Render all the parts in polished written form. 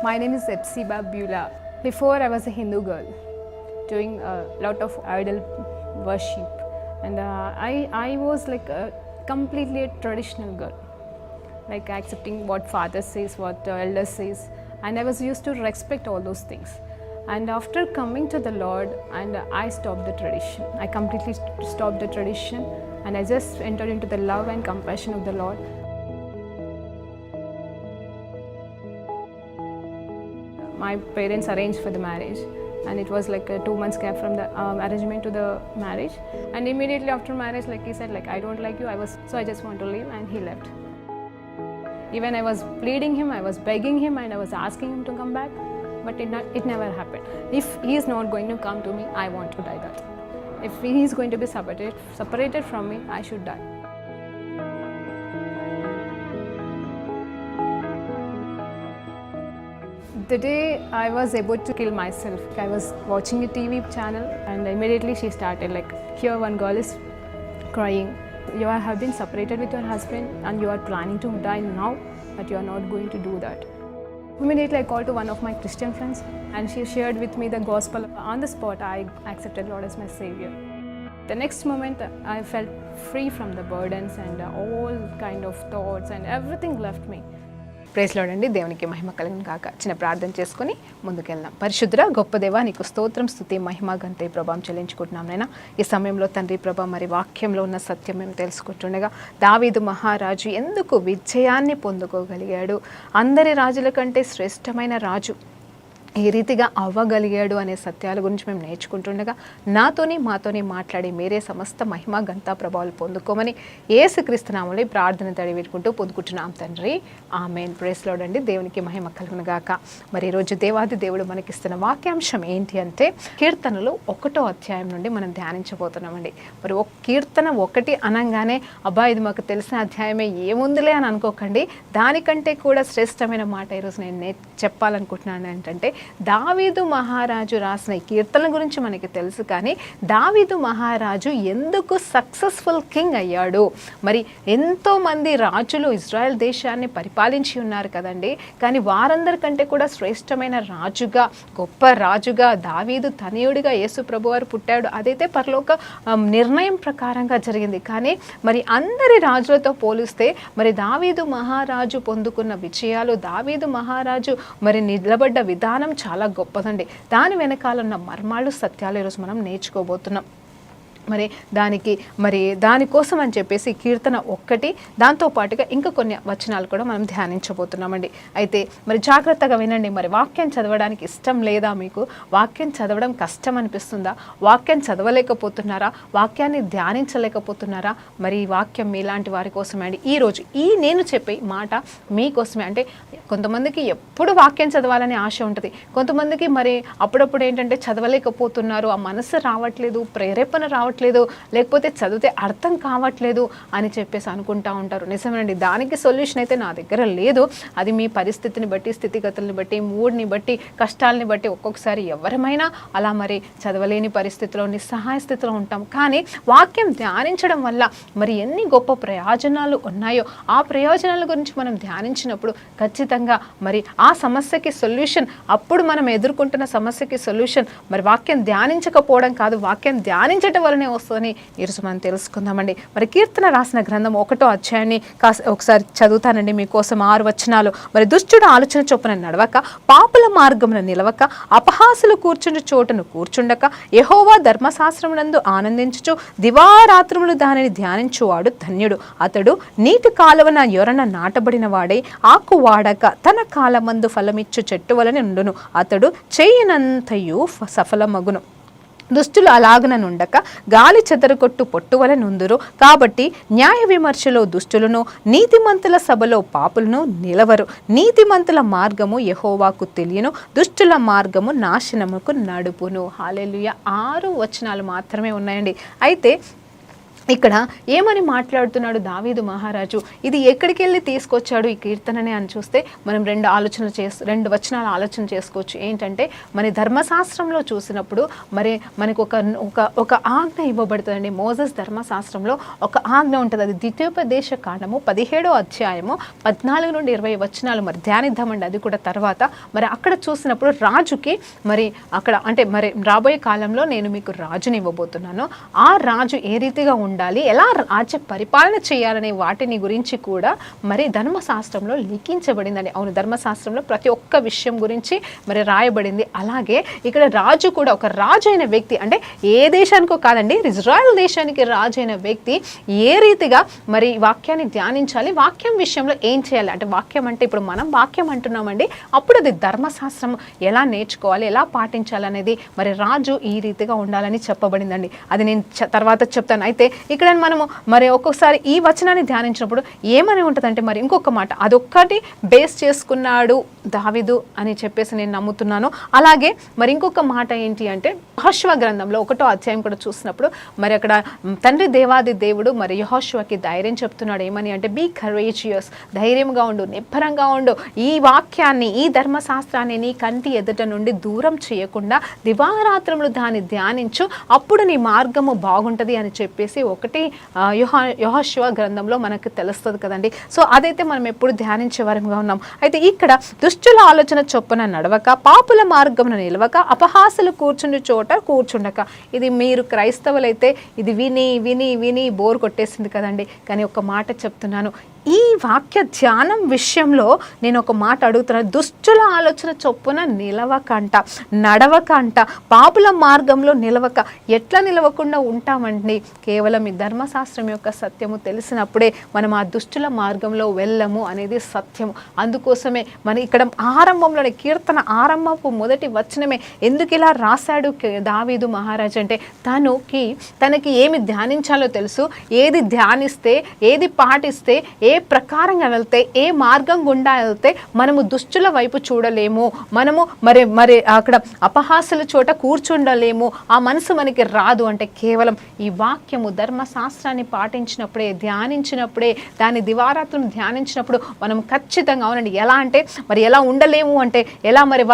My name is Epsiba Beulah. Before I was a Hindu girl doing a lot of idol worship, and I was like completely a traditional girl, like accepting what father says, what elder says, and I was used to respect all those things. And after coming to the Lord, and I stopped the tradition. I completely stopped the tradition, and I just entered into the love and compassion of the Lord. My parents arranged for the marriage, and it was like a 2 months gap from the arrangement to the marriage. And immediately after marriage, like he said, like I don't like you. I just want to leave, and he left. Even I was pleading him, I was begging him, and I was asking him to come back, but it never happened. If he is not going to come to me, I want to die that. If he is going to be separated from me, I should die. The day I was about to kill myself, I was watching a TV channel, and immediately she started like, here one girl is crying. You have been separated with your husband and you are planning to die now, but you are not going to do that. Immediately I called to one of my Christian friends, and she shared with me the gospel. On the spot, I accepted Lord as my Savior. The next moment, I felt free from the burdens and all kind of thoughts, and everything left me. Praise Lord అండి. దేవునికి మహిమ కలుగును గాక. చిన్న ప్రార్థన చేసుకుని ముందుకెళ్దాం. పరిశుద్ధ గొప్ప దేవా, నీకు స్తోత్రం, స్తుతి, మహిమ, ఘనత, ప్రభావం చెల్లించుకుంటున్నాం నైనా. ఈ సమయంలో తండ్రి ప్రభా, మరి వాక్యంలో ఉన్న సత్యం మేము తెలుసుకుంటుండగా, దావీదు మహారాజు ఎందుకు విజయాన్ని పొందుకోగలిగాడు, అందరి రాజుల కంటే శ్రేష్టమైన రాజు ఏ రీతిగా అవ్వగలిగాడు అనే సత్యాల గురించి మేము నేర్చుకుంటుండగా, మాతోని మాట్లాడి మీరే సమస్త మహిమ ఘనత ప్రభావాలు పొందుకోమని యేసుక్రీస్తు నామములో ప్రార్థన తడివిడుకుంటూ పొందుకుంటున్నాం తండ్రి. ఆమేన్. ప్రైజ్ లార్డ్ అండి. దేవునికి మహిమ కలుగును గాక. మరి ఈరోజు దేవాది దేవుడు మనకిస్తున్న వాక్యాంశం ఏంటి అంటే, కీర్తనలు 1వ అధ్యాయం నుండి మనం ధ్యానించబోతున్నామండి. మరి కీర్తన 1 అనగానే అబ్బా ఇది మాకు తెలిసిన అధ్యాయమే, ఏముందిలే అని అనుకోకండి. దానికంటే కూడా శ్రేష్టమైన మాట ఈరోజు నేను చెప్పాలనుకుంటున్నాను ఏంటంటే, దావీదు మహారాజు రాసిన ఈ కీర్తనల గురించి మనకి తెలుసు, కానీ దావీదు మహారాజు ఎందుకు సక్సెస్ఫుల్ కింగ్ అయ్యాడు. మరి ఎంతోమంది రాజులు ఇజ్రాయెల్ దేశాన్ని పరిపాలించి ఉన్నారు కదండి, కానీ వారందరికంటే కూడా శ్రేష్టమైన రాజుగా, గొప్ప రాజుగా, దావీదు తనయుడిగా యేసు ప్రభువారు పుట్టాడు. అదైతే పరలోక నిర్ణయం ప్రకారంగా జరిగింది. కానీ మరి అందరి రాజులతో పోలిస్తే మరి దావీదు మహారాజు పొందుకున్న విజయాలు, దావీదు మహారాజు మరి నిలబడ్డ విధానం చాలా గొప్పదండి. దాని వెనకాల ఉన్న మర్మాలు, సత్యాలు ఈరోజు మనం నేర్చుకోబోతున్నాం. దానికోసం అని చెప్పేసి కీర్తన 1, దాంతోపాటుగా ఇంకా కొన్ని వచనాలు కూడా మనం ధ్యానించబోతున్నామండి. అయితే మరి జాగ్రత్తగా వినండి. మరి వాక్యం చదవడానికి ఇష్టం లేదా మీకు? వాక్యం చదవడం కష్టం అనిపిస్తుందా? వాక్యం చదవలేకపోతున్నారా? వాక్యాన్ని ధ్యానించలేకపోతున్నారా? మరి ఈ వాక్యం మీలాంటి వారి కోసమే అండి. ఈరోజు నేను చెప్పే మాట మీకోసమే. అంటే కొంతమందికి ఎప్పుడు వాక్యం చదవాలనే ఆశ ఉంటుంది, కొంతమందికి మరి అప్పుడప్పుడు ఏంటంటే చదవలేకపోతున్నారు, ఆ మనసు రావట్లేదు, ప్రేరేపణ రావట్లేదు, లేకపోతే చదివితే అర్థం కావట్లేదు అని చెప్పేసి అనుకుంటా ఉంటారు. నిజమేనండి, దానికి సొల్యూషన్ అయితే నా దగ్గర లేదు. అది మీ పరిస్థితిని బట్టి, స్థితిగతుల్ని బట్టి, మూడ్ని బట్టి, కష్టాలని బట్టి ఒక్కొక్కసారి ఎవరమైనా అలా మరి చదవలేని పరిస్థితిలో, నిస్సహాయ స్థితిలో ఉంటాం. కానీ వాక్యం ధ్యానించడం వల్ల మరి ఎన్ని గొప్ప ప్రయోజనాలు ఉన్నాయో, ఆ ప్రయోజనాల గురించి మనం ధ్యానించినప్పుడు ఖచ్చితంగా మరి ఆ సమస్యకి సొల్యూషన్, అప్పుడు మనం ఎదుర్కొంటున్న సమస్యకి సొల్యూషన్ మరి వాక్యం ధ్యానించకపోవడం కాదు, వాక్యం ధ్యానించడం వల్లనే వస్తుందని ఈరోజు మనం తెలుసుకుందామండి. మరి కీర్తన రాసిన గ్రంథం 1వ అధ్యాయాన్ని ఒకసారి చదువుతానండి మీకోసం. 6 వచనాలు. మరి దుష్టుడు ఆలోచన చొప్పున నడవక, పాపుల మార్గమున నిలవక, అపహాసులు కూర్చుండు చోటును కూర్చుండక, యెహోవా ధర్మశాస్త్రమునందు ఆనందించుచు దివారాత్రములు దానిని ధ్యానించువాడు ధన్యుడు. అతడు నీటి కాలువన యొరన నాటబడిన వాడై ఆకు వాడక తన కాలమందు ఫలమిచ్చు చెట్టు వలె నుండును. అతడు చేయనంతయు సఫలమగును. దుష్టులు అలాగన నుండక గాలి చెదరగొట్టు పొట్టు వలె నుందురు. కాబట్టి న్యాయ విమర్శలో దుష్టులను, నీతిమంతుల సభలో పాపులను నిలవరు. నీతిమంతుల మార్గము యెహోవాకు తెలియను, దుష్టుల మార్గము నాశనముకు నడుపును. హల్లెలూయా. 6 వచనాలు మాత్రమే ఉన్నాయండి. అయితే ఇక్కడ ఏమని మాట్లాడుతున్నాడు దావీదు మహారాజు, ఇది ఎక్కడికి వెళ్ళి తీసుకొచ్చాడు ఈ కీర్తనని అని చూస్తే మనం రెండు వచనాలు ఆలోచన చేసుకోవచ్చు. ఏంటంటే మన ధర్మశాస్త్రంలో చూసినప్పుడు మరి మనకు ఒక ఆజ్ఞ ఇవ్వబడుతుందండి. మోసెస్ ధర్మశాస్త్రంలో ఒక ఆజ్ఞ ఉంటుంది. అది ద్వితీయోపదేశ కాండము 17వ అధ్యాయము 14 నుండి 20 వచనాలు మరి ధ్యానిద్దామండి. అది కూడా తర్వాత మరి అక్కడ చూసినప్పుడు రాజుకి మరి అక్కడ అంటే మరి రాబోయే కాలంలో నేను మీకు రాజుని ఇవ్వబోతున్నాను, ఆ రాజు ఏ రీతిగా ఉండాలి, ఎలా రాజ్య పరిపాలన చేయాలనే వాటిని గురించి కూడా మరి ధర్మశాస్త్రంలో లిఖించబడిందండి. అవును, ధర్మశాస్త్రంలో ప్రతి ఒక్క విషయం గురించి మరి రాయబడింది. అలాగే ఇక్కడ రాజు కూడా ఒక రాజు అయిన వ్యక్తి, అంటే ఏ దేశానికో కాదండి, ఇజ్రాయెల్ దేశానికి రాజు అయిన వ్యక్తి ఏ రీతిగా మరి వాక్యాన్ని ధ్యానించాలి, వాక్యం విషయంలో ఏం చేయాలి. అంటే వాక్యం అంటే ఇప్పుడు మనం వాక్యం అంటున్నామండి, అప్పుడు అది ధర్మశాస్త్రం ఎలా నేర్చుకోవాలి, ఎలా పాటించాలి అనేది మరి రాజు ఈ రీతిగా ఉండాలని చెప్పబడిందండి. అది నేను తర్వాత చెప్తాను. అయితే ఇక్కడ మనము మరి ఒక్కొక్కసారి ఈ వచనాన్ని ధ్యానించినప్పుడు ఏమని ఉంటుందంటే మరి ఇంకొక మాట, అదొక్కటి బేస్ చేసుకున్నాడు దావీదు అని చెప్పేసి నేను నమ్ముతున్నాను. అలాగే మరి ఇంకొక మాట ఏంటి అంటే యెహోషువ గ్రంథంలో 1వ అధ్యాయం కూడా చూసినప్పుడు మరి అక్కడ తండ్రి దేవాది దేవుడు మరి యెహోషువకి ధైర్యం చెప్తున్నాడు. ఏమని అంటే బీ కరేజియస్, ధైర్యంగా ఉండు, నిబ్బరంగా ఉండు, ఈ వాక్యాన్ని ఈ ధర్మశాస్త్రాన్ని నీ కంటి ఎదుట నుండి దూరం చేయకుండా దివారాత్రములు దాన్ని ధ్యానించు, అప్పుడు నీ మార్గము బాగుంటుంది అని చెప్పేసి ఒకటి యెహోషువ గ్రంథంలో మనకు తెలుస్తుంది కదండి. సో అదైతే మనం ఎప్పుడు ధ్యానించే వారంగా ఉన్నాం. అయితే ఇక్కడ దుష్టుల ఆలోచన చొప్పున నడవక, పాపుల మార్గమున నిలవక, అపహాసులు కూర్చుండి చోట కూర్చుండక. ఇది మీరు క్రైస్తవులైతే ఇది విని విని విని బోర్ కొట్టేసింది కదండి. కానీ ఒక మాట చెప్తున్నాను, ఈ వాక్య ధ్యానం విషయంలో నేను ఒక మాట అడుగుతున్నాను. దుష్టుల ఆలోచన చొప్పున నిలవకంట, నడవకంట, పాపుల మార్గంలో నిలవక. ఎట్లా నిలవకుండా ఉంటామండి? కేవలం ఈ ధర్మశాస్త్రం యొక్క సత్యము తెలిసినప్పుడే మనం ఆ దుష్టుల మార్గంలో వెళ్ళము అనేది సత్యము. అందుకోసమే మన ఇక్కడ ఆరంభంలోనే కీర్తన ఆరంభపు మొదటి వచనమే ఎందుకు ఇలా రాశాడు దావీదు మహారాజు అంటే తనకి ఏమి ధ్యానించాలో తెలుసు. ఏది ధ్యానిస్తే, ఏది పాటిస్తే, ఏ ప్రకారంగా వెళ్తే, ఏ మార్గం గుండా వెళ్తే మనము దుష్టుల వైపు చూడలేము, మనము మరి అక్కడ అపహాసుల చోట కూర్చుండలేము, ఆ మనసు మనకి రాదు అంటే కేవలం ఈ వాక్యము ధర్మశాస్త్రాన్ని పాటించినప్పుడే, ధ్యానించినప్పుడే, దాని దివారాత్రం ధ్యానించినప్పుడు మనం ఖచ్చితంగా అవునండి. ఎలా అంటే మరి ఎలా ఉండలేము అంటే ఎలా మరి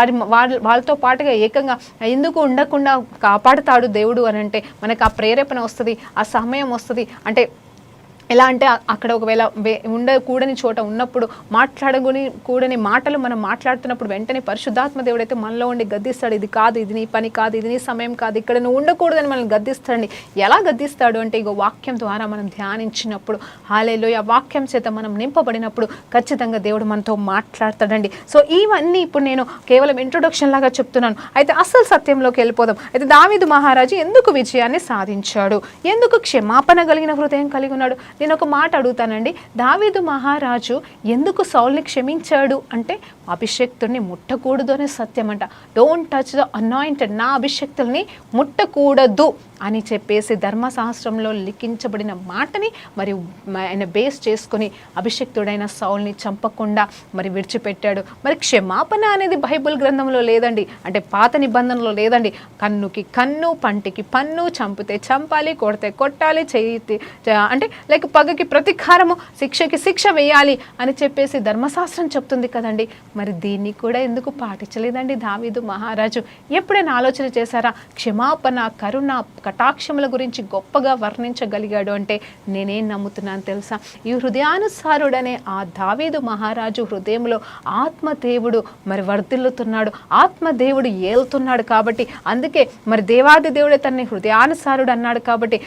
వాళ్ళతో పాటుగా ఏకంగా ఎందుకు ఉండకుండా కాపాడుతాడు దేవుడు అని అంటే మనకు ఆ ప్రేరేపణ వస్తుంది, ఆ సమయం వస్తుంది. అంటే ఎలా అంటే అక్కడ ఒకవేళ ఉండకూడని చోట ఉన్నప్పుడు కూడని మాటలు మనం మాట్లాడుతున్నప్పుడు వెంటనే పరిశుద్ధాత్మ దేవుడు అయితే మనలో ఉండి గద్దిస్తాడు. ఇది కాదు, ఇది నీ పని కాదు, ఇది నీ సమయం కాదు, ఇక్కడ నువ్వు ఉండకూడదని మనల్ని గద్దిస్తాడండి. ఎలా గద్దిస్తాడు అంటే ఇగో వాక్యం ద్వారా మనం ధ్యానించినప్పుడు, హల్లెలూయా, వాక్యం చేత మనం నింపబడినప్పుడు ఖచ్చితంగా దేవుడు మనతో మాట్లాడతాడండి. సో ఇవన్నీ ఇప్పుడు నేను కేవలం ఇంట్రొడక్షన్ లాగా చెప్తున్నాను. అయితే అసలు సత్యంలోకి వెళ్ళిపోదాం. అయితే దావీదు మహారాజు ఎందుకు విజయాన్ని సాధించాడు, ఎందుకు క్షమాపణ కలిగిన హృదయం కలిగి ఉన్నాడు? నేను ఒక మాట అడుగుతానండి, దావీదు మహారాజు ఎందుకు సౌల్ని క్షమించాడు అంటే అభిషక్తుడిని ముట్టకూడదు అనే సత్యం అంట. డోంట్ టచ్ ద అనాయింటెడ్, నా అభిషక్తుల్ని ముట్టకూడదు అని చెప్పేసి ధర్మశాస్త్రంలో లిఖించబడిన మాటని మరి ఆయన బేస్ చేసుకొని అభిషక్తుడైన సౌల్ని చంపకుండా మరి విడిచిపెట్టాడు. మరి క్షమాపణ అనేది బైబిల్ గ్రంథంలో లేదండి, అంటే పాత నిబంధనలో లేదండి. కన్నుకి కన్ను, పంటికి పన్ను, చంపితే చంపాలి, కొడితే కొట్టాలి, అంటే లైక్ పగకి ప్రతీకారము, శిక్షకి శిక్ష వేయాలి అని చెప్పేసి ధర్మశాస్త్రం చెప్తుంది కదండి. మరి దీన్ని కూడా ఎందుకు పాటించలేదండి దావీదు మహారాజు? ఎప్పుడైనా ఆలోచన చేశారా? క్షమాపణ, కరుణ, కటాక్షముల గురించి గొప్పగా వర్ణించగలిగాడు అంటే నేనేం నమ్ముతున్నాను తెలుసా? ఈ హృదయానుసారుడనే ఆ దావీదు మహారాజు హృదయంలో ఆత్మదేవుడు మరి వర్ధిల్లుతున్నాడు, ఆత్మదేవుడు ఏలుతున్నాడు. కాబట్టి అందుకే మరి దేవాది దేవుడే తనని హృదయానుసారుడు అన్నాడు. కాబట్టి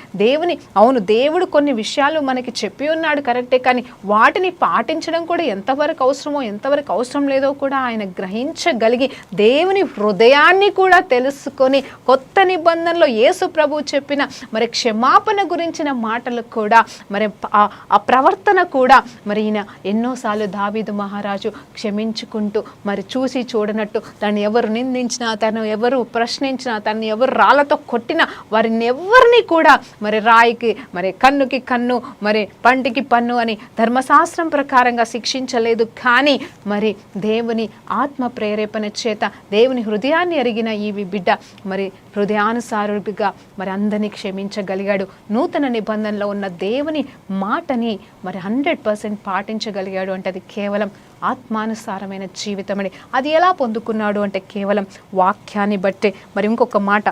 దేవుడు కొన్ని విషయాలు మనకి చెప్పి ఉన్నాడు కరెక్టే, కానీ వాటిని పాటించడం కూడా ఎంతవరకు అవసరమో ఎంతవరకు అవసరం లేదో కూడా ఆయన గ్రహించగలిగి దేవుని హృదయాన్ని కూడా తెలుసుకొని కొత్త నిబంధనలో యేసు ప్రభు చెప్పిన మరి క్షమాపణ గురించిన మాటలు కూడా మరి ఆ ప్రవర్తన కూడా మరి ఈయన ఎన్నోసార్లు దావీదు మహారాజు క్షమించుకుంటూ మరి చూసి చూడనట్టు తను ఎవరు నిందించినా, తను ఎవరు ప్రశ్నించినా, తను ఎవరు రాళ్లతో కొట్టినా వారిని ఎవరిని కూడా మరి రాయికి మరి కన్నుకి కన్ను, మరి పంటికి పన్ను అని ధర్మశాస్త్రం ప్రకారంగా శిక్షించలేదు. కానీ మరి దేవుని ఆత్మ ప్రేరేపణ చేత దేవుని హృదయాన్ని ఎరిగిన ఈ బిడ్డ మరి హృదయానుసారుడిగా మరి అందరినీ క్షమించగలిగాడు. నూతన నిబంధనలో ఉన్న దేవుని మాటని మరి 100% పాటించగలిగాడు అంటే అది కేవలం ఆత్మానుసారమైన జీవితం అండి. అది ఎలా పొందుకున్నాడు అంటే కేవలం వాక్యాన్ని బట్టే. మరి ఇంకొక మాట,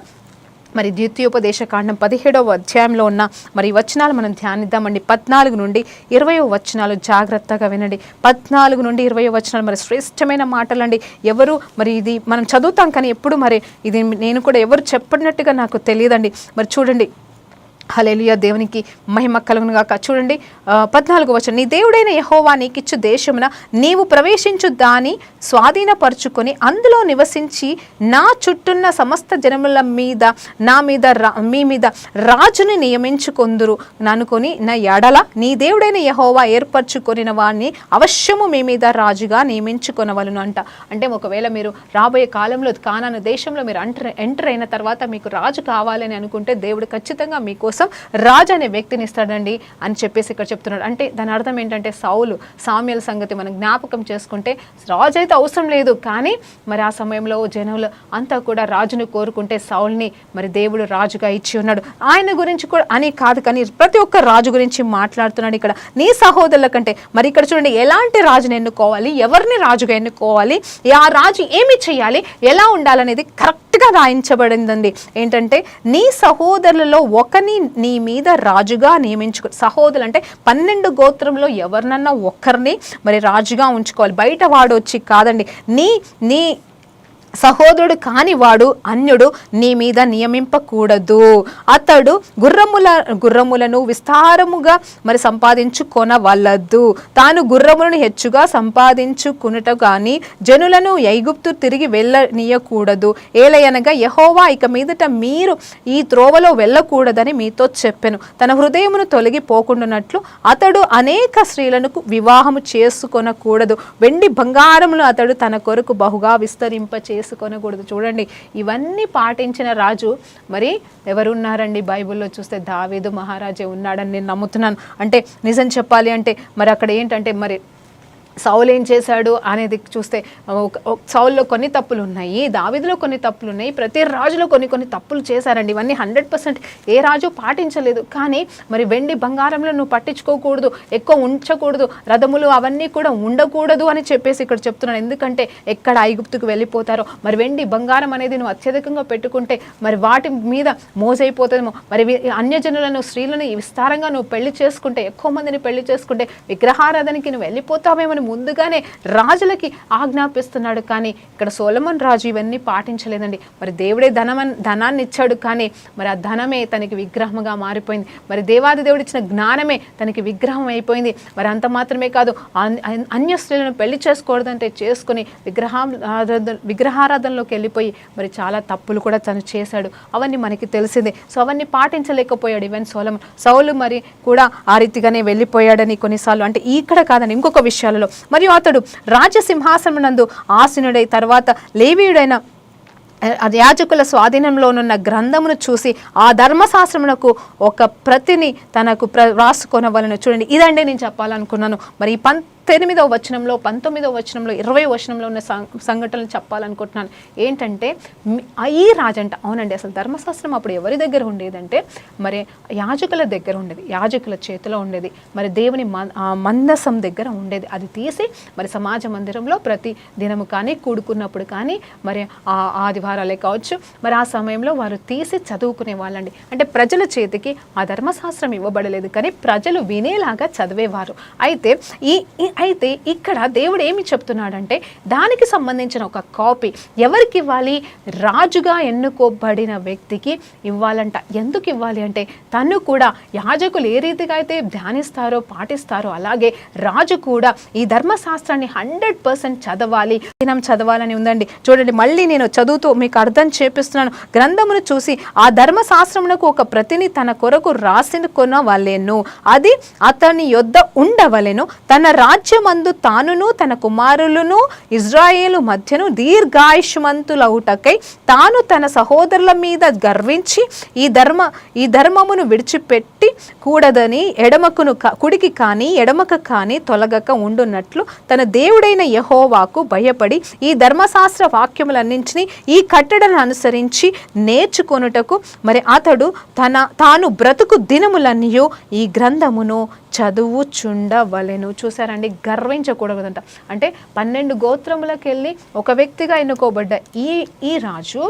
మరి ద్వితీయోపదేశకాండం 17వ అధ్యాయంలో ఉన్న మరి వచనాలు మనం ధ్యానిద్దామండి. 14 నుండి 20వ వచనాలు జాగ్రత్తగా వినండి. 14 నుండి 20వ వచనాలు మరి శ్రేష్టమైన మాటలండి. ఎవరు మరి ఇది మనం చదువుతాం కానీ ఎప్పుడు మరి ఇది నేను కూడా ఎవరు చెప్పినట్టుగా నాకు తెలియదండి. మరి చూడండి, హల్లెలూయా, దేవునికి మహిమ కలుగును గాక. చూడండి 14వ వచనం, నీ దేవుడైన యెహోవా నీకిచ్చు దేశమున నీవు ప్రవేశించు దాని స్వాధీనపరుచుకొని అందులో నివసించి నా చుట్టూన్న సమస్త జనముల మీద మీ మీద రాజుని నియమించుకొందురు అనుకొని నా ఎడల నీ దేవుడైన యెహోవా ఏర్పరచుకొనిన వాడిని అవశ్యము మీ మీద రాజుగా నియమించుకొనవలను అంట. అంటే ఒకవేళ మీరు రాబోయే కాలంలో కానాను దేశంలో మీరు ఎంటర్ అయిన తర్వాత మీకు రాజు కావాలని అనుకుంటే దేవుడు ఖచ్చితంగా మీకోసం రాజు అనే వ్యక్తిని ఇస్తాడండి అని చెప్పేసి ఇక్కడ చెప్తున్నాడు. అంటే దాని అర్థం ఏంటంటే సౌలు సామ్యుయేలు సంగతి మనం జ్ఞాపకం చేసుకుంటే రాజు అయితే అవసరం లేదు, కానీ మరి ఆ సమయంలో జనులు అంతా కూడా రాజును కోరుకుంటే సౌల్ని మరి దేవుడు రాజుగా ఇచ్చి ఉన్నాడు. ఆయన గురించి కూడా అని కాదు, కానీ ప్రతి ఒక్క రాజు గురించి మాట్లాడుతున్నాడు ఇక్కడ. నీ సహోదరుల కంటే మరి ఇక్కడ చూడండి, ఎలాంటి రాజుని ఎన్నుకోవాలి, ఎవరిని రాజుగా ఎన్నుకోవాలి, ఆ రాజు ఏమి చేయాలి, ఎలా ఉండాలనేది కరెక్ట్గా రాయించబడిందండి. ఏంటంటే నీ సహోదరులలో ఒకని నీ మీద రాజుగా నియమించుకో. సహోదరులు అంటే 12 గోత్రంలో ఎవరినన్నా ఒక్కరిని మరి రాజుగా ఉంచుకోవాలి. బయట వాడు వచ్చి కాదండి, నీ సహోదరుడు కాని వాడు అన్యుడు నీ మీద నియమింపకూడదు. అతడు గుర్రములను విస్తారముగా మరి సంపాదించుకొనవలదు. తాను గుర్రములను హెచ్చుగా సంపాదించుకునుట గాని జనులను ఐగుప్తు తిరిగి వెళ్ళనీయకూడదు. ఏలయనగా యెహోవా ఇక మీదట మీరు ఈ త్రోవలో వెళ్ళకూడదని మీతో చెప్పెను. తన హృదయమును తొలగిపోకుండానట్లు అతడు అనేక స్త్రీలను వివాహము చేసుకొనకూడదు. వెండి బంగారములు అతడు తన కొరకు బహుగా చేసుకొనకూడదు. చూడండి, ఇవన్నీ పాటించిన రాజు మరి ఎవరున్నారండి? బైబిల్లో చూస్తే దావీదు మహారాజే ఉన్నాడని నేను నమ్ముతున్నాను. అంటే నిజం చెప్పాలి అంటే మరి అక్కడ ఏంటంటే మరి సౌలు ఏం చేశాడు అనేది చూస్తే సౌల్లో కొన్ని తప్పులు ఉన్నాయి, దావీదులో కొన్ని తప్పులు ఉన్నాయి, ప్రతి రాజులో కొన్ని తప్పులు చేశారండి. ఇవన్నీ 100% ఏ రాజు పాటించలేదు. కానీ మరి వెండి బంగారంలో నువ్వు పట్టించుకోకూడదు, ఎక్కువ ఉంచకూడదు, రథములు అవన్నీ కూడా ఉండకూడదు అని చెప్పేసి ఇక్కడ చెప్తున్నాను. ఎందుకంటే ఎక్కడ ఐగుప్తుకు వెళ్ళిపోతారో మరి వెండి బంగారం అనేది నువ్వు అత్యధికంగా పెట్టుకుంటే మరి వాటి మీద మోసైపోతుందేమో. మరి అన్యజనులను స్త్రీలను విస్తారంగా నువ్వు పెళ్లి చేసుకుంటే, ఎక్కువ మందిని పెళ్లి చేసుకుంటే విగ్రహారాధనకి నువ్వు వెళ్ళిపోతావేమో ముందుగానే రాజులకి ఆజ్ఞాపిస్తున్నాడు. కానీ ఇక్కడ సొలొమోను రాజు ఇవన్నీ పాటించలేదండి. మరి దేవుడే ధనాన్ని ఇచ్చాడు, కానీ మరి ఆ ధనమే తనకి విగ్రహంగా మారిపోయింది. మరి దేవాది దేవుడు ఇచ్చిన జ్ఞానమే తనకి విగ్రహం అయిపోయింది. మరి అంత మాత్రమే కాదు, అన్య స్త్రీలను పెళ్లి చేసుకోకూడదంటే చేసుకుని విగ్రహారాధనలోకి వెళ్ళిపోయి మరి చాలా తప్పులు కూడా తను చేశాడు. అవన్నీ మనకి తెలిసిందే. సో అవన్నీ పాటించలేకపోయాడు ఈవెన్ సౌలు మరి కూడా ఆ రీతిగానే వెళ్ళిపోయాడని కొన్నిసార్లు. అంటే ఇక్కడ కాదని ఇంకొక విషయాలలో మరియు అతడు రాజసింహాసనమునందు ఆసీనుడై తర్వాత లేవీయుడైన యాజకుల స్వాధీనంలోనున్న గ్రంథమును చూసి ఆ ధర్మశాస్త్రమునకు ఒక ప్రతిని తనకు రాసుకొనవలను. చూడండి, ఇదండి నేను చెప్పాలనుకున్నాను. మరి 8వ వచనంలో 19వ వచనంలో 20వ వచనంలో ఉన్న సంఘటనలు చెప్పాలనుకుంటున్నాను. ఏంటంటే ఈ రాజంట, అవునండి, అసలు ధర్మశాస్త్రం అప్పుడు ఎవరి దగ్గర ఉండేదంటే మరి యాజకుల దగ్గర ఉండేది, యాజకుల చేతిలో ఉండేది. మరి దేవుని మందసం దగ్గర ఉండేది. అది తీసి మరి సమాజ మందిరంలో ప్రతి దినము కానీ కూడుకున్నప్పుడు కానీ మరి ఆదివారాలే కావచ్చు మరి ఆ సమయంలో వారు తీసి చదువుకునే వాళ్ళండి. అంటే ప్రజల చేతికి ఆ ధర్మశాస్త్రం ఇవ్వబడలేదు, కానీ ప్రజలు వినేలాగా చదివేవారు. అయితే ఇక్కడ దేవుడు ఏమి చెప్తున్నాడంటే దానికి సంబంధించిన ఒక కాపీ ఎవరికి ఇవ్వాలి? రాజుగా ఎన్నుకోబడిన వ్యక్తికి ఇవ్వాలంట. ఎందుకు ఇవ్వాలి అంటే తను కూడా యాజకులు ఏ రీతిగా అయితే ధ్యానిస్తారో పాటిస్తారో అలాగే రాజు కూడా ఈ ధర్మశాస్త్రాన్ని 100% చదవాలని ఉందండి. చూడండి, మళ్ళీ నేను చదువుతూ మీకు అర్థం చేపిస్తున్నాను. గ్రంథమును చూసి ఆ ధర్మశాస్త్రమునకు ఒక ప్రతిని తన కొరకు రాసిన కొనవలెను, అది అతని యొద్ద ఉండవలెను, తన రాజ్య రాజ్యమందు తానును తన కుమారులను ఇజ్రాయేలు మధ్యను దీర్ఘాయుష్మంతులవుటకై తాను తన సహోదరుల మీద గర్వించి ఈ ధర్మమును విడిచిపెట్టి కూడదని కుడికి కానీ ఎడమకు కానీ తొలగక ఉండునట్లు తన దేవుడైన యెహోవాకు భయపడి ఈ ధర్మశాస్త్ర వాక్యములన్నింటినీ ఈ కట్టడలను అనుసరించి నేర్చుకొనుటకు మరి అతడు తాను బ్రతుకు దినములన్నయూ ఈ గ్రంథమును చదువుచుండవలెను. చూసారండి, గర్వించకూడదంట. అంటే 12 గోత్రములకు వెళ్ళి ఒక వ్యక్తిగా ఎన్నుకోబడ్డ ఈ రాజు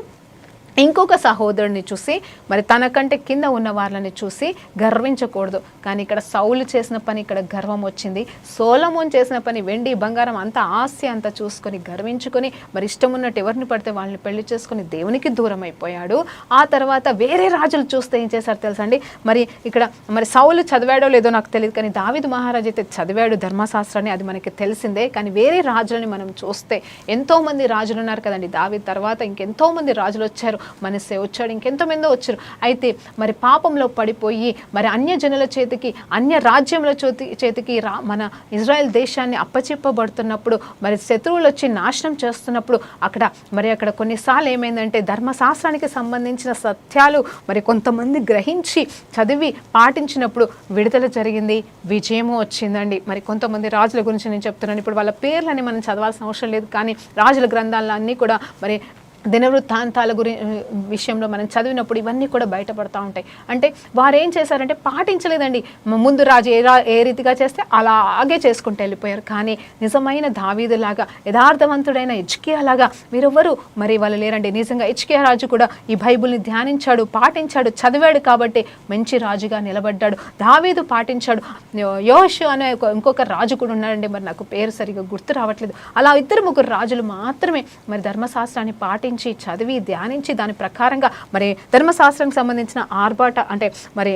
ఇంకొక సహోదరుని చూసి మరి తనకంటే కింద ఉన్న వాళ్ళని చూసి గర్వించకూడదు. కానీ ఇక్కడ సౌలు చేసిన పని ఇక్కడ గర్వం వచ్చింది. సొలొమోను చేసిన పని వెండి బంగారం అంతా ఆస్తి అంతా చూసుకొని గర్వించుకొని మరి ఇష్టం ఉన్నట్టు ఎవరిని పడితే వాళ్ళని పెళ్లి చేసుకొని దేవునికి దూరం అయిపోయాడు. ఆ తర్వాత వేరే రాజులు చూస్తే ఏం చేశారు తెలుసా అండి? మరి ఇక్కడ మరి సౌలు చదివాడో లేదో నాకు తెలియదు, కానీ దావీదు మహారాజు అయితే చదివాడు ధర్మశాస్త్రాన్ని, అది మనకి తెలిసిందే. కానీ వేరే రాజులని మనం చూస్తే ఎంతోమంది రాజులు ఉన్నారు కదండి. దావీదు తర్వాత ఇంకెంతోమంది రాజులు వచ్చారు, మనస్సే వచ్చాడు, ఇంకెంతో మందో వచ్చారు. అయితే మరి పాపంలో పడిపోయి మరి అన్య జనుల చేతికి అన్య రాజ్యముల చేతికి మన ఇజ్రాయెల్ దేశాన్ని అప్పచెప్పబడుతున్నప్పుడు మరి శత్రువులు వచ్చి నాశనం చేస్తున్నప్పుడు అక్కడ కొన్నిసార్లు ఏమైందంటే ధర్మశాస్త్రానికి సంబంధించిన సత్యాలు మరి కొంతమంది గ్రహించి చదివి పాటించినప్పుడు విడుదల జరిగింది, విజయము వచ్చిందండి. మరి కొంతమంది రాజుల గురించి నేను చెప్తున్నాను. ఇప్పుడు వాళ్ళ పేర్లని మనం చదవాల్సిన అవసరం లేదు, కానీ రాజుల గ్రంథాలన్నీ కూడా మరి దినవృత్తాంతాల విషయంలో మనం చదివినప్పుడు ఇవన్నీ కూడా బయటపడతా ఉంటాయి. అంటే వారు ఏం చేశారంటే పాటించలేదండి. ముందు రాజు ఏ రీతిగా చేస్తే అలాగే చేసుకుంటూ వెళ్ళిపోయారు. కానీ నిజమైన దావీదులాగా యథార్థవంతుడైన హిజ్కియాలాగా వీరెవ్వరూ మరి వాళ్ళు లేరండి. నిజంగా హిజ్కియా రాజు కూడా ఈ బైబిల్ని ధ్యానించాడు, పాటించాడు, చదివాడు కాబట్టి మంచి రాజుగా నిలబడ్డాడు. దావీదు పాటించాడు. యోషు అనే ఇంకొక రాజు కూడా ఉన్నాడండి, మరి నాకు పేరు సరిగా గుర్తు రావట్లేదు. అలా 2-3 రాజులు మాత్రమే మరి ధర్మశాస్త్రాన్ని చదివి ధ్యానించి దాని ప్రకారంగా మరి ధర్మశాస్త్రానికి సంబంధించిన ఆర్భాట అంటే మరి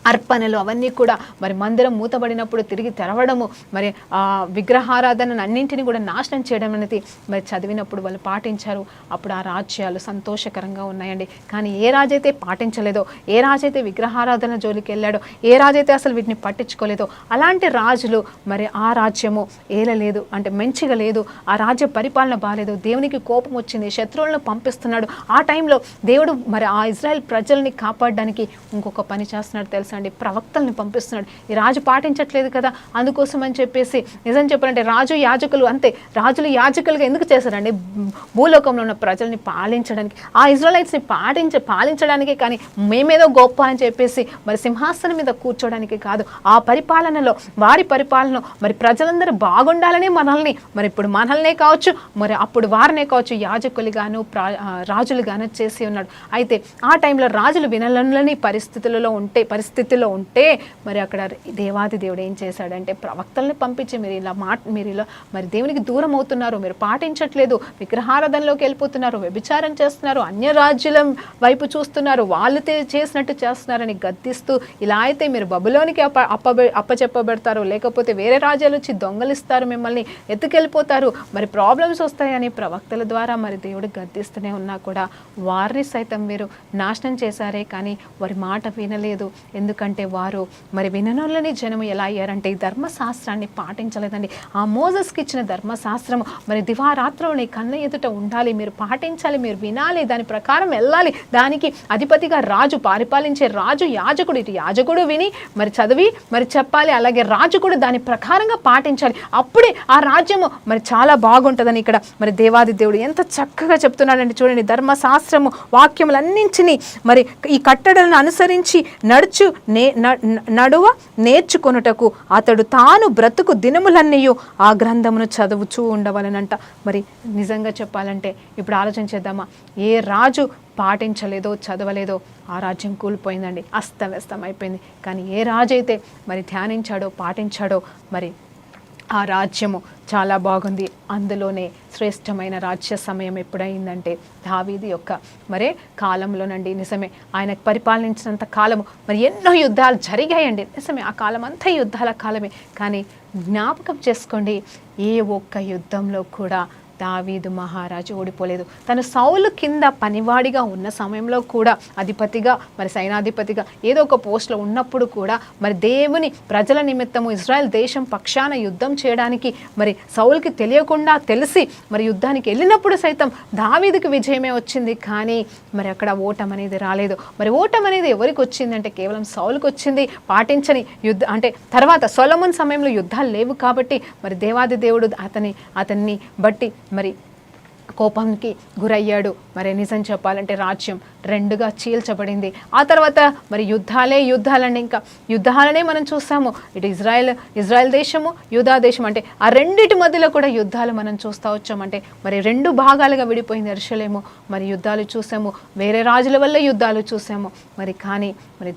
అర్పణలు అవన్నీ కూడా మరి మందిరం మూతబడినప్పుడు తిరిగి తెరవడము, మరి ఆ విగ్రహారాధనను అన్నింటినీ కూడా నాశనం చేయడం అనేది మరి చదివినప్పుడు వాళ్ళు పాటించారు. అప్పుడు ఆ రాజ్యాలు సంతోషకరంగా ఉన్నాయండి. కానీ ఏ రాజైతే పాటించలేదో, ఏ రాజైతే విగ్రహారాధన జోలికి వెళ్ళాడో, ఏ రాజైతే అసలు వీటిని పట్టించుకోలేదో అలాంటి రాజులు మరి ఆ రాజ్యము ఏలలేదు, అంటే మంచిగా లేదు. ఆ రాజ్య పరిపాలన బాగాలేదు, దేవునికి కోపం వచ్చింది, శత్రువులను పంపిస్తున్నాడు. ఆ టైంలో దేవుడు మరి ఆ ఇజ్రాయెల్ ప్రజల్ని కాపాడడానికి ఇంకొక పని చేస్తున్నాడు తెలుసా అండి? ప్రవక్తల్ని పంపిస్తున్నాడు. ఈ రాజు పాటించట్లేదు కదా, అందుకోసం అని చెప్పేసి నిజం చెప్పాలంటే రాజు యాజకులు అంతే, రాజులు యాజకులుగా ఎందుకు చేశారండి? భూలోకంలో ఉన్న ప్రజల్ని పాలించడానికి, ఆ ఇజ్రాయెలైట్స్ని పాలించడానికే, కానీ మేమేదో గొప్ప అని చెప్పేసి మరి సింహాసనం మీద కూర్చోడానికి కాదు. ఆ పరిపాలనలో వారి పరిపాలన మరి ప్రజలందరూ బాగుండాలని మనల్ని మరి ఇప్పుడు మనల్నే కావచ్చు, మరి అప్పుడు వారినే కావచ్చు యాజకులుగాను రాజులుగాను చేసి ఉన్నాడు. అయితే ఆ టైంలో రాజులు వినలని పరిస్థితుల్లో ఉంటే మరి అక్కడ దేవాది దేవుడు ఏం చేశాడంటే ప్రవక్తల్ని పంపించి మీరు ఇలా మరి దేవునికి దూరం అవుతున్నారు, మీరు పాటించట్లేదు, విగ్రహారాధనలోకి వెళ్ళిపోతున్నారు, వ్యభిచారం చేస్తున్నారు, అన్య రాజ్యాల వైపు చూస్తున్నారు, వాళ్ళు చేసినట్టు చేస్తున్నారని గద్దిస్తూ, ఇలా అయితే మీరు బబులోనికి అప్పచెప్పబెడతారు, లేకపోతే వేరే రాజ్యాలు వచ్చి దొంగలిస్తారు, మిమ్మల్ని ఎత్తుకెళ్ళిపోతారు, మరి ప్రాబ్లమ్స్ వస్తాయని ప్రవక్తల ద్వారా మరి దేవుడు గద్దిస్తూనే ఉన్నా కూడా వారిని సైతం మీరు నాశనం చేశారే, కానీ వారి మాట వినలేదు. ఎందుకంటే వారు మరి విననోళ్ళని జనము ఎలా అయ్యారంటే ఈ ధర్మశాస్త్రాన్ని పాటించలేదండి. ఆ మోజెస్కి ఇచ్చిన ధర్మశాస్త్రము మరి దివారాత్రులు నీ కన్న ఎదుట ఉండాలి, మీరు పాటించాలి, మీరు వినాలి, దాని ప్రకారం వెళ్ళాలి. దానికి అధిపతిగా రాజు, పరిపాలించే రాజు, యాజకుడు, ఇటు యాజకుడు విని మరి చదివి మరి చెప్పాలి, అలాగే రాజు కూడా దాని ప్రకారంగా పాటించాలి. అప్పుడే ఆ రాజ్యము మరి చాలా బాగుంటుందని ఇక్కడ మరి దేవాది దేవుడు ఎంత చక్కగా చెప్తున్నాడండి. చూడండి, ధర్మశాస్త్రము వాక్యములన్నింటినీ మరి ఈ కట్టడలను అనుసరించి నడువ నేర్చుకొనుటకు అతడు తాను బ్రతుకు దినములన్నయూ ఆ గ్రంథమును చదువుచూ ఉండవలనంట. మరి నిజంగా చెప్పాలంటే ఇప్పుడు ఆలోచించేద్దామా, ఏ రాజు పాటించలేదో చదవలేదో ఆ రాజ్యం కూలిపోయిందండి, అస్తవ్యస్తం అయిపోయింది. కానీ ఏ రాజు అయితే మరి ధ్యానించాడో పాటించాడో మరి ఆ రాజ్యము చాలా బాగుంది. అందులోనే శ్రేష్టమైన రాజ్య సమయం ఎప్పుడైందంటే దావీదు యొక్క మరే కాలంలోనండి. నిజమే, ఆయన పరిపాలించినంత కాలము మరి ఎన్నో యుద్ధాలు జరిగాయండి. నిజమే, ఆ కాలం అంతా యుద్ధాల కాలమే. కానీ జ్ఞాపకం చేసుకోండి, ఏ ఒక్క యుద్ధంలో కూడా దావీదు మహారాజు ఓడిపోలేదు. తను సౌలు కింద పనివాడిగా ఉన్న సమయంలో కూడా, అధిపతిగా మరి సైనాధిపతిగా ఏదో ఒక పోస్ట్లో ఉన్నప్పుడు కూడా మరి దేవుని ప్రజల నిమిత్తము ఇజ్రాయెల్ దేశం పక్షాన యుద్ధం చేయడానికి మరి సౌలుకి తెలియకుండా తెలిసి మరి యుద్ధానికి వెళ్ళినప్పుడు సైతం దావీదుకి విజయమే వచ్చింది. కానీ మరి అక్కడ ఓటం అనేది రాలేదు. మరి ఓటం అనేది ఎవరికి వచ్చిందంటే కేవలం సౌలుకి వచ్చింది. పాటించని అంటే తర్వాత సొలొమోను సమయంలో యుద్ధాలు లేవు కాబట్టి మరి దేవాది దేవుడు అతన్ని బట్టి మరి కోపంకి గురయ్యాడు. మరి నిజం చెప్పాలంటే రాజ్యం రెండుగా చీల్చబడింది. ఆ తర్వాత మరి యుద్ధాలండి, ఇంకా యుద్ధాలనే మనం చూస్తాము. ఇటు ఇజ్రాయెల్ దేశము, యూదా దేశం, అంటే ఆ రెండిటి మధ్యలో కూడా యుద్ధాలు మనం చూస్తూ వచ్చామంటే మరి రెండు భాగాలుగా విడిపోయింది యెరూషలేము. మరి యుద్ధాలు చూసాము, వేరే రాజుల వల్ల యుద్ధాలు చూసాము. కానీ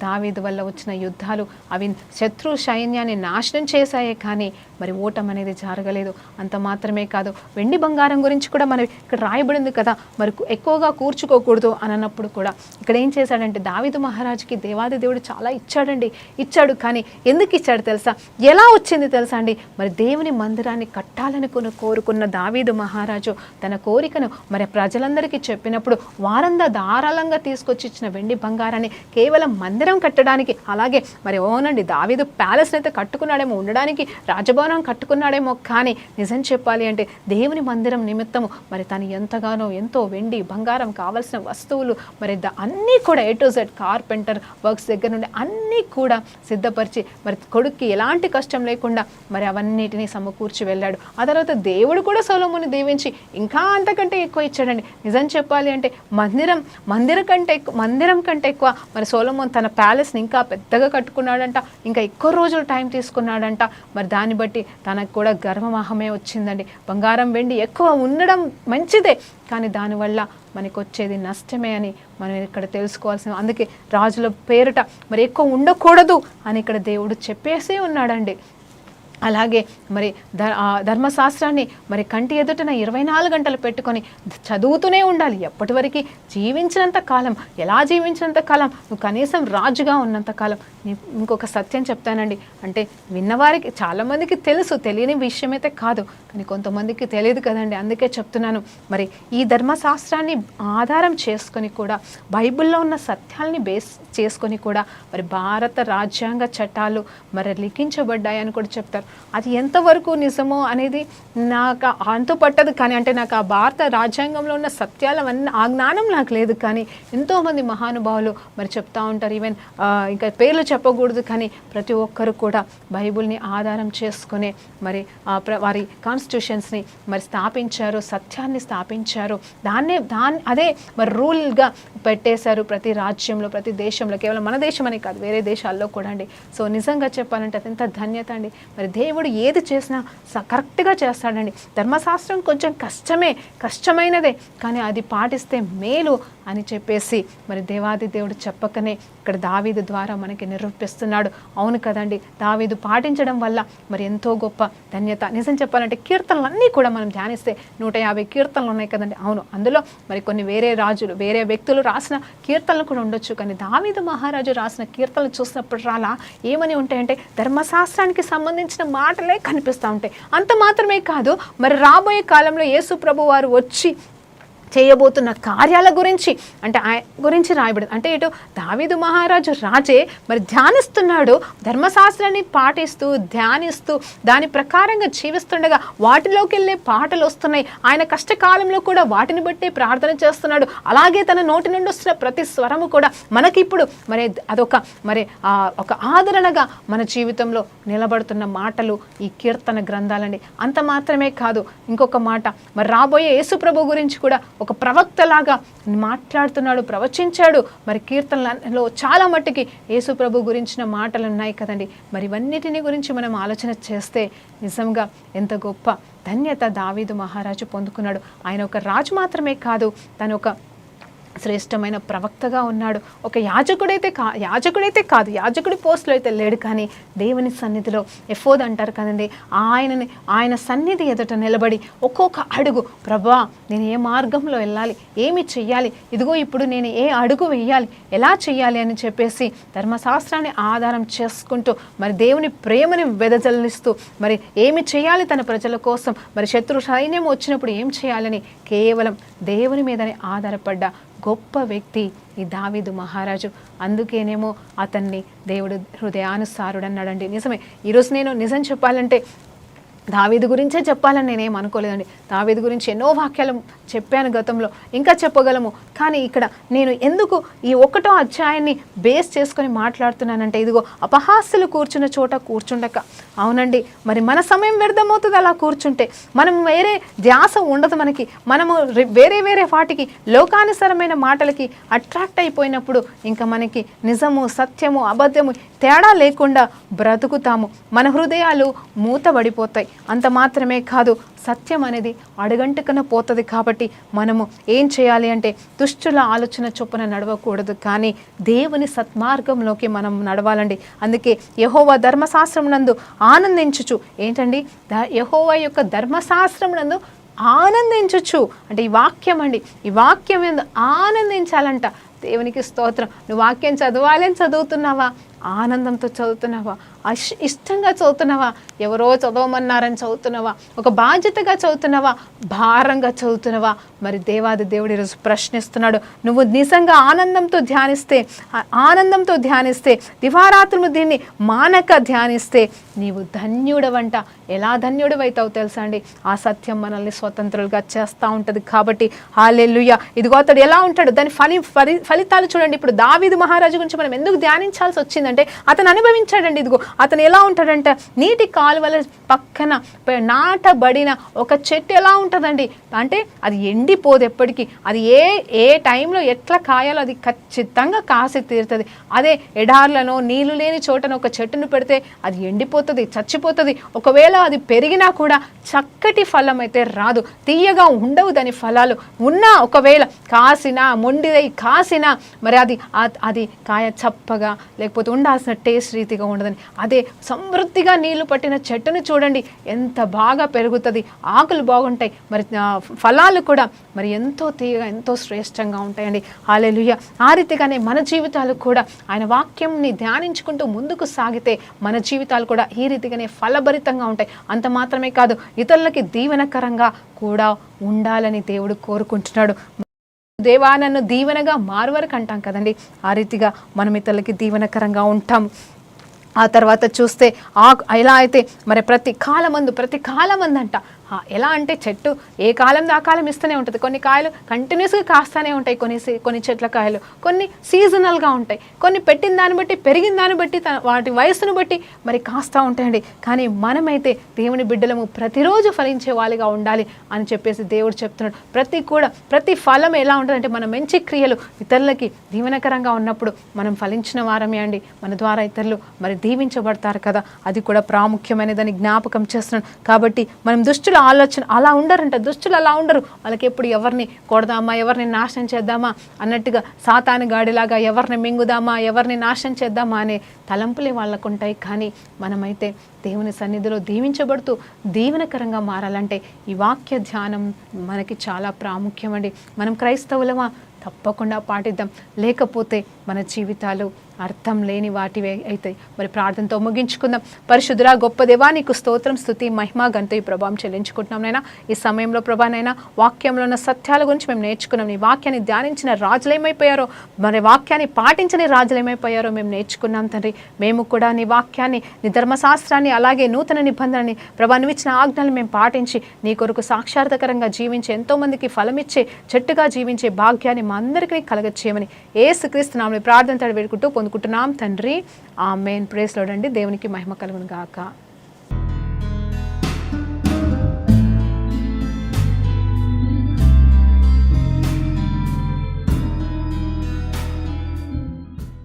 దావీదు వల్ల వచ్చిన యుద్ధాలు అవి శత్రు సైన్యాన్ని నాశనం చేశాయే, కానీ మరి ఓటం అనేది జరగలేదు. అంత మాత్రమే కాదు, వెండి బంగారం గురించి కూడా మరి ఇక్కడ రాయబడింది కదా, మరి ఎక్కువగా కూర్చుకోకూడదు అని అన్నప్పుడు కూడా ఇక్కడ ఏం చేశాడంటే దావీదు మహారాజుకి దేవాది దేవుడు చాలా ఇచ్చాడు. కానీ ఎందుకు ఇచ్చాడు తెలుసా? ఎలా వచ్చింది తెలుసా అండి? మరి దేవుని మందిరాన్ని కట్టాలని కోరుకున్న దావీదు మహారాజు తన కోరికను మరి ప్రజలందరికీ చెప్పినప్పుడు వారందా ధారాళంగా తీసుకొచ్చి ఇచ్చిన వెండి బంగారాన్ని కేవలం మందిరం కట్టడానికి, అలాగే మరి ఓనండి దావీదు ప్యాలెస్ని అయితే కట్టుకున్నాడేమో, ఉండడానికి రాజభవనం కట్టుకున్నాడేమో, కానీ నిజం చెప్పాలి అంటే దేవుని మందిరం నిమిత్తము మరి తను ఎంతో వెండి బంగారం కావాల్సిన వస్తువులు మరి అన్నీ కూడా A to Z carpenter works దగ్గర నుండి అన్నీ కూడా సిద్ధపరిచి మరి కొడుక్కి ఎలాంటి కష్టం లేకుండా మరి అవన్నిటినీ సమకూర్చి వెళ్ళాడు. ఆ తర్వాత దేవుడు కూడా సొలొమోనుని దీవించి ఇంకా అంతకంటే ఎక్కువ ఇచ్చాడండి. నిజం చెప్పాలి అంటే మందిరం కంటే ఎక్కువ మరి సొలొమోను తన ప్యాలెస్ని ఇంకా పెద్దగా కట్టుకున్నాడంట, ఇంకా ఎక్కువ రోజులు టైం తీసుకున్నాడంట. మరి దాన్ని బట్టి తనకు కూడా గర్వమహమే వచ్చిందండి. బంగారం వెండి ఎక్కువ ఉండడం మంచిదే, కానీ దానివల్ల మనకు వచ్చేది నష్టమే అని మనం ఇక్కడ తెలుసుకోవాల్సిన. అందుకే రాజుల పేరిట మరి ఎక్కువ ఉండకూడదు అని ఇక్కడ దేవుడు చెప్పేసి ఉన్నాడండి. అలాగే మరి ధర్మశాస్త్రాన్ని మరి కంటి ఎదుటన 24 గంటలు పెట్టుకొని చదువుతూనే ఉండాలి. ఎప్పటి వరకు జీవించినంత కాలం, ఎలా జీవించినంత కాలం, నువ్వు కనీసం రాజుగా ఉన్నంత కాలం. ఇంకొక సత్యం చెప్తానండి, అంటే విన్నవారికి చాలామందికి తెలుసు, తెలియని విషయం అయితే కాదు, కానీ కొంతమందికి తెలియదు కదండి. అందుకే చెప్తున్నాను. మరి ఈ ధర్మశాస్త్రాన్ని ఆధారం చేసుకొని కూడా, బైబిల్లో ఉన్న సత్యాల్ని బేస్ చేసుకొని కూడా మరి భారత రాజ్యాంగ చట్టాలు మరి లిఖించబడ్డాయని కూడా చెప్తారు. అది ఎంతవరకు నిజమో అనేది నాకు అంతు పట్టదు, కానీ అంటే నాకు ఆ భారత రాజ్యాంగంలో ఉన్న సత్యాలవన్నీ ఆ జ్ఞానం నాకు లేదు. కానీ ఎంతోమంది మహానుభావులు మరి చెప్తా ఉంటారు. ఈవెన్ ఇంకా పేర్లు చెప్పకూడదు, కానీ ప్రతి ఒక్కరు కూడా బైబిల్ని ఆధారం చేసుకునే మరి వారి కాన్స్టిట్యూషన్స్ని మరి స్థాపించారు, సత్యాన్ని స్థాపించారు. అదే మరి రూల్గా పెట్టేశారు ప్రతి రాజ్యంలో, ప్రతి దేశంలో. కేవలం మన దేశం అని కాదు, వేరే దేశాల్లో కూడా అండి. సో నిజంగా చెప్పాలంటే అది ఎంత ధన్యత అండి. మరి దేవుడు ఏది చేసినా కరెక్ట్గా చేస్తాడండి. ధర్మశాస్త్రం కొంచెం కష్టమైనదే, కానీ అది పాటిస్తే మేలు అని చెప్పేసి మరి దేవాది దేవుడు చెప్పకనే ఇక్కడ దావీదు ద్వారా మనకి నిరూపిస్తున్నాడు. అవును కదండి, దావీదు పాటించడం వల్ల మరి ఎంతో గొప్ప ధన్యత. నిజం చెప్పాలంటే కీర్తనలన్నీ కూడా మనం ధ్యానిస్తే 150 కీర్తనలు ఉన్నాయి కదండి. అవును, అందులో మరి కొన్ని వేరే వ్యక్తులు రాసిన కీర్తనలు కూడా ఉండొచ్చు, కానీ దావీదు మహారాజు రాసిన కీర్తనలు చూసినప్పుడు రాలా ఏమని ఉంటాయంటే ధర్మశాస్త్రానికి సంబంధించిన మాటలే కనిపిస్తూ ఉంటాయి. అంత మాత్రమే కాదు, మరి రాబోయే కాలంలో యేసు ప్రభు వారు వచ్చి చేయబోతున్న కార్యాల గురించి రాయబడింది. అంటే ఇటు దావీదు మహారాజు రాజే మరి ధ్యానిస్తున్నాడు, ధర్మశాస్త్రాన్ని పాటిస్తూ ధ్యానిస్తూ దాని ప్రకారంగా జీవిస్తుండగా వాటిలోకి వెళ్ళే పాటలు వస్తున్నాయి. ఆయన కష్టకాలంలో కూడా వాటిని బట్టి ప్రార్థన చేస్తున్నాడు. అలాగే తన నోటి నుండి వస్తున్న ప్రతి స్వరము కూడా మనకిప్పుడు మరి అదొక ఒక ఆదరణగా మన జీవితంలో నిలబడుతున్న మాటలు ఈ కీర్తన గ్రంథాలండి. అంత మాత్రమే కాదు, ఇంకొక మాట, మరి రాబోయే యేసు ప్రభు గురించి కూడా ఒక ప్రవక్తలాగా మాట్లాడుతున్నాడు, ప్రవచించాడు. మరి కీర్తనలలో చాలా మట్టుకి యేసు ప్రభు గురించిన మాటలు ఉన్నాయి కదండి. మరి ఇవన్నిటిని గురించి మనం ఆలోచన చేస్తే నిజంగా ఎంత గొప్ప ధన్యత దావీదు మహారాజు పొందుకున్నాడు. ఆయన ఒక రాజు మాత్రమే కాదు, తను ఒక శ్రేష్టమైన ప్రవక్తగా ఉన్నాడు. ఒక యాజకుడైతే కాదు, యాజకుడి పోస్టులో అయితే లేడు, కానీ దేవుని సన్నిధిలో ఎఫోద్ అంటారు కదండి, ఆయన సన్నిధి ఎదుట నిలబడి ఒక్కొక్క అడుగు, ప్రభా నేను ఏ మార్గంలో వెళ్ళాలి, ఏమి చెయ్యాలి, ఇదిగో ఇప్పుడు నేను ఏ అడుగు వేయాలి, ఎలా చెయ్యాలి అని చెప్పేసి ధర్మశాస్త్రాన్ని ఆధారం చేసుకుంటూ మరి దేవుని ప్రేమని వెదజల్లిస్తూ మరి ఏమి చేయాలి తన ప్రజల కోసం, మరి శత్రు సైన్యం వచ్చినప్పుడు ఏం చేయాలని కేవలం దేవుని మీదనే ఆధారపడ్డ గొప్ప వ్యక్తి ఈ దావీదు మహారాజు. అందుకేనేమో అతన్ని దేవుడు హృదయానుసారుడు అన్నాడండి. నిజమే, ఈరోజు నేను నిజం చెప్పాలంటే దావీదు గురించే చెప్పాలని నేనేం అనుకోలేదండి. దావీదు గురించి ఎన్నో వాక్యాలు చెప్పాను గతంలో, ఇంకా చెప్పగలము. కానీ ఇక్కడ నేను ఎందుకు ఈ 1వ అధ్యాయాన్ని బేస్ చేసుకొని మాట్లాడుతున్నానంటే, ఇదిగో అపహాస్యులు కూర్చున్న చోట కూర్చుండక. అవునండి, మరి మన సమయం వ్యర్థమవుతుంది అలా కూర్చుంటే. మనం వేరే ధ్యాస ఉండదు మనకి, మనము వేరే వాటికి లోకానుసరమైన మాటలకి అట్రాక్ట్ అయిపోయినప్పుడు ఇంకా మనకి నిజము సత్యము అబద్ధము తేడా లేకుండా బ్రతుకుతాము. మన హృదయాలు మూతబడిపోతాయి. అంత మాత్రమే కాదు, సత్యం అనేది అడుగంటుకన పోతుంది. కాబట్టి మనము ఏం చేయాలి అంటే దుష్టుల ఆలోచన చొప్పున నడవకూడదు, కానీ దేవుని సత్మార్గంలోకి మనం నడవాలండి. అందుకే యెహోవా ధర్మశాస్త్రం నందు ఆనందించుచు, ఏంటండి యెహోవా యొక్క ధర్మశాస్త్రం నందు ఆనందించచ్చు అంటే ఈ వాక్యం అండి. ఈ వాక్యం ఎందు ఆనందించాలంట. దేవునికి స్తోత్రం. నువ్వు వాక్యం చదవాలని చదువుతున్నావా? ఆనందంతో చదువుతున్నావా? ఇష్టంగా చదువుతున్నావా? ఎవరో చదవమన్నారని చదువుతున్నావా? ఒక బాధ్యతగా చదువుతున్నావా? భారంగా చదువుతున్నావా? మరి దేవాది దేవుడు ఈరోజు ప్రశ్నిస్తున్నాడు. నువ్వు నిజంగా ఆనందంతో ధ్యానిస్తే దివారాత్రులు దీన్ని మానక ధ్యానిస్తే నీవు ధన్యుడవంట. ఎలా ధన్యుడివైతావు తెలుసా అండి? ఆ సత్యం మనల్ని స్వతంత్రులుగా చేస్తూ ఉంటుంది. కాబట్టి హల్లెలూయా. ఇదిగో అతడు ఎలా ఉంటాడు, దాని ఫలితాలు చూడండి. ఇప్పుడు దావీదు మహారాజు గురించి మనం ఎందుకు ధ్యానించాల్సి వచ్చిందంటే అతను అనుభవించాడండి. ఇదిగో అతను ఎలా ఉంటాడంటే నీటి కాలువల పక్కన నాటబడిన ఒక చెట్టు ఎలా ఉంటుందండి అంటే అది ఎండిపోదు ఎప్పటికీ. అది ఏ టైంలో ఎట్లా కాయాలో అది ఖచ్చితంగా కాసి తీరుతుంది. అదే ఎడార్లను నీళ్లు లేని చోటను ఒక చెట్టును పెడితే అది ఎండిపోతుంది, చచ్చిపోతుంది. ఒకవేళ అది పెరిగినా కూడా చక్కటి ఫలం అయితే రాదు, తీయగా ఉండవు దాని ఫలాలు. ఉన్నా ఒకవేళ కాసినా మొండిదై కాసినా మరి అది కాయ చప్పగా లేకపోతే ఉండాల్సిన టేస్ట్ రీతిగా ఉండదని. అదే సమృద్ధిగా నీళ్లు పట్టిన చెట్టును చూడండి ఎంత బాగా పెరుగుతుంది, ఆకులు బాగుంటాయి, మరి ఫలాలు కూడా మరి ఎంతో తీయగా ఎంతో శ్రేష్టంగా ఉంటాయండి. హల్లెలూయా. ఆ రీతిగానే మన జీవితాలు కూడా ఆయన వాక్యంని ధ్యానించుకుంటూ ముందుకు సాగితే మన జీవితాలు కూడా ఈ రీతిగానే ఫలభరితంగా ఉంటాయి. అంత మాత్రమే కాదు, ఇతరులకి దీవెనకరంగా కూడా ఉండాలని దేవుడు కోరుకుంటున్నాడు. దేవా నన్ను దీవెనగా మారువరకు అంటాం కదండి, ఆ రీతిగా మనం ఇతరులకి దీవెనకరంగా ఉంటాం. ఆ తర్వాత చూస్తే ఎలా అయితే మరి ప్రతి కాలమందు అంట. ఎలా అంటే చెట్టు ఏ కాలం ఆ కాలం ఇస్తూనే ఉంటుంది. కొన్ని కాయలు కంటిన్యూస్గా కాస్తూనే ఉంటాయి, కొన్ని చెట్ల కాయలు కొన్ని సీజనల్గా ఉంటాయి, కొన్ని పెట్టిన దాన్ని బట్టి పెరిగిన దాన్ని బట్టి వాటి వయసును బట్టి మరి కాస్తూ ఉంటాయండి. కానీ మనమైతే దేవుని బిడ్డలము ప్రతిరోజు ఫలించే వాళ్ళుగా ఉండాలి అని చెప్పేసి దేవుడు చెప్తున్నాడు. ప్రతి ఫలం ఎలా ఉంటుందంటే మన మంచి క్రియలు ఇతరులకి దీవెనకరంగా ఉన్నప్పుడు మనం ఫలించిన వారమే అండి. మన ద్వారా ఇతరులు మరి దీవించబడతారు కదా, అది కూడా ప్రాముఖ్యమైనదని జ్ఞాపకం చేస్తున్నాడు. కాబట్టి మనం దుష్టుల ఆలోచన అలా ఉండరంట. దుష్టులు అలా ఉండరు. వాళ్ళకి ఎప్పుడు ఎవరిని కొడదామా, ఎవరిని నాశనం చేద్దామా అన్నట్టుగా, సాతాను గాడిలాగా ఎవరిని మింగుదామా, ఎవరిని నాశనం చేద్దామా అనే తలంపులే వాళ్ళకు ఉంటాయి. కానీ మనమైతే దేవుని సన్నిధిలో దీవించబడుతూ దీవెనకరంగా మారాలంటే ఈ వాక్య ధ్యానం మనకి చాలా ప్రాముఖ్యమండి. మనం క్రైస్తవులమా? తప్పకుండా పాటిద్దాం. లేకపోతే మన జీవితాలు అర్థం లేని వాటివే అవుతాయి. మరి ప్రార్థనతో ముగించుకుందాం. పరిశుద్ధుడా గొప్ప దేవా, నీకు స్తోత్రం, స్తుతి, మహిమ, ఘనత, ఈ ప్రభావం చెల్లించుకుంటున్నాం నైనా. ఈ సమయంలో ప్రభానైనా వాక్యంలో ఉన్న సత్యాల గురించి మేము నేర్చుకున్నాం. నీ వాక్యాన్ని ధ్యానించిన రాజులు ఏమైపోయారో, మరి వాక్యాన్ని పాటించని రాజులు ఏమైపోయారో మేము నేర్చుకున్నాం తండ్రి. మేము కూడా నీ వాక్యాన్ని, నీ ధర్మశాస్త్రాన్ని, అలాగే నూతన నిబంధనని ప్రభా నువ్వు ఇచ్చిన ఆజ్ఞలు మేము పాటించి నీ కొరకు సాక్షార్థకరంగా జీవించి ఎంతోమందికి ఫలమిచ్చే చెట్టుగా జీవించే భాగ్యాన్ని మా అందరికీ కలగచేయమని యేసుక్రీస్తు నామములో ప్రార్థన వేడుకుంటూ పొందుకుంటున్నాం తండ్రి. ఆమేన్. ప్రైజ్ లార్డ్ అండి. దేవునికి మహిమ కలుగును గాక.